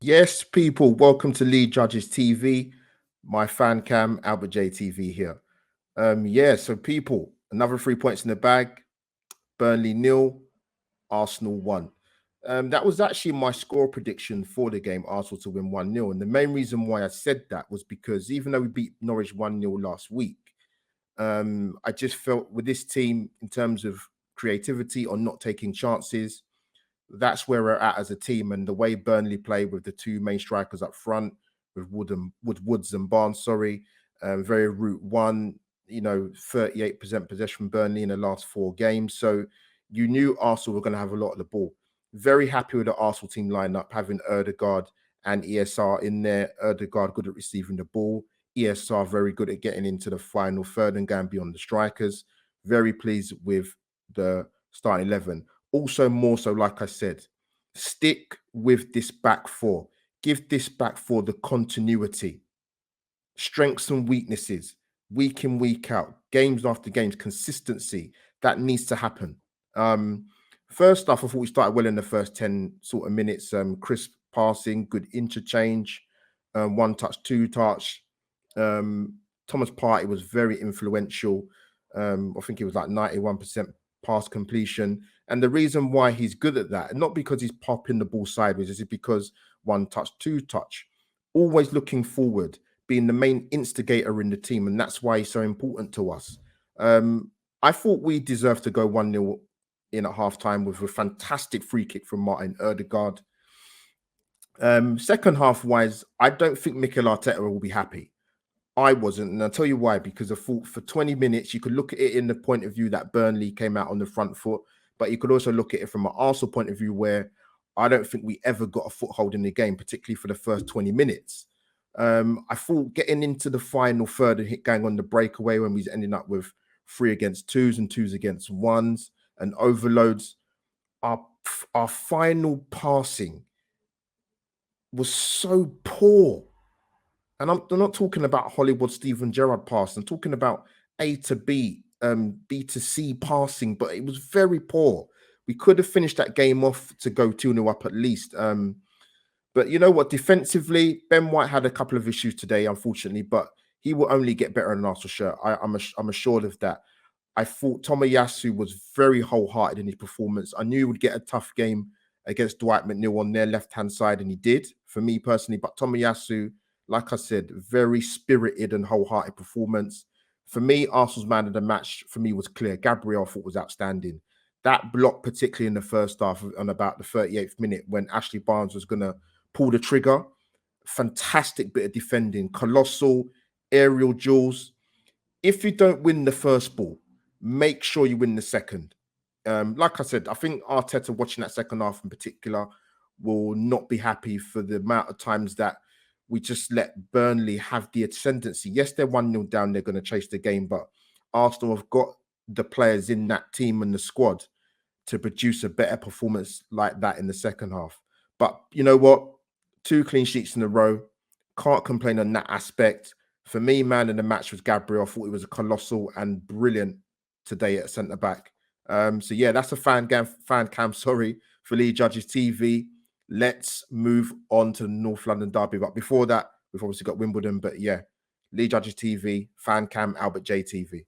Yes, people, welcome to Lead Judges TV. My fan cam, Albert JTV here. So people, another 3 points in the bag. Burnley nil, Arsenal 1. That was actually my score prediction for the game, Arsenal to win 1-0. And the main reason why I said that was because even though we beat Norwich 1-0 last week, I just felt with this team, in terms of creativity on not taking chances, that's where we're at as a team. And the way Burnley play with the two main strikers up front, with Woods and Barnes, very route one, 38% possession from Burnley in the last 4 games. So you knew Arsenal were going to have a lot of the ball. Very happy with the Arsenal team lineup, having Erdegaard and ESR in there. Erdegaard good at receiving the ball. ESR very good at getting into the final third and going beyond the strikers. Very pleased with the starting 11. Also, more so, like I said, stick with this back four. Give this back four the continuity, strengths and weaknesses, week in, week out, games after games, consistency. That needs to happen. First off, I thought we started well in the first 10 sort of minutes. Crisp passing, good interchange, one touch, two touch. Thomas Partey was very influential. I think it was like 91% pass completion. And the reason why he's good at that, not because he's popping the ball sideways, is because one touch, two touch, always looking forward, being the main instigator in the team. And that's why he's so important to us. I thought we deserved to go 1-0 in at halftime with a fantastic free kick from Martin Erdegaard. Second half wise, I don't think Mikel Arteta will be happy. I wasn't, and I'll tell you why. Because I thought for 20 minutes, you could look at it in the point of view that Burnley came out on the front foot, but you could also look at it from an Arsenal point of view where I don't think we ever got a foothold in the game, particularly for the first 20 minutes. I thought getting into the final third and going on the breakaway when we was ending up with 3 against 2s and 2s against 1s and overloads, our final passing was so poor. And I'm not talking about Hollywood Steven Gerrard pass. I'm talking about A to B, B to C passing, but it was very poor. We could have finished that game off to go 2-0 up at least. But you know what? Defensively, Ben White had a couple of issues today, unfortunately, but he will only get better in an Arsenal shirt. I'm assured of that. I thought Tomiyasu was very wholehearted in his performance. I knew he would get a tough game against Dwight McNeil on their left-hand side, and he did, for me personally. But Tomiyasu, like I said, very spirited and wholehearted performance. For me, Arsenal's man of the match, for me, was clear. Gabriel, I thought, was outstanding. That block, particularly in the first half, on about the 38th minute, when Ashley Barnes was going to pull the trigger, fantastic bit of defending, colossal aerial duels. If you don't win the first ball, make sure you win the second. Like I said, I think Arteta, watching that second half in particular, will not be happy for the amount of times that we just let Burnley have the ascendancy. Yes, they're 1-0 down, they're going to chase the game, but Arsenal have got the players in that team and the squad to produce a better performance like that in the second half. But you know what? 2 clean sheets in a row. Can't complain on that aspect. For me, man in the match was Gabriel. I thought he was a colossal and brilliant today at centre back. So yeah, that's a fan cam. Sorry, for Lead Judges TV. Let's move on to the North London derby. But before that, we've obviously got Wimbledon. But yeah, Lead Judges TV, fan cam, Albert JTV.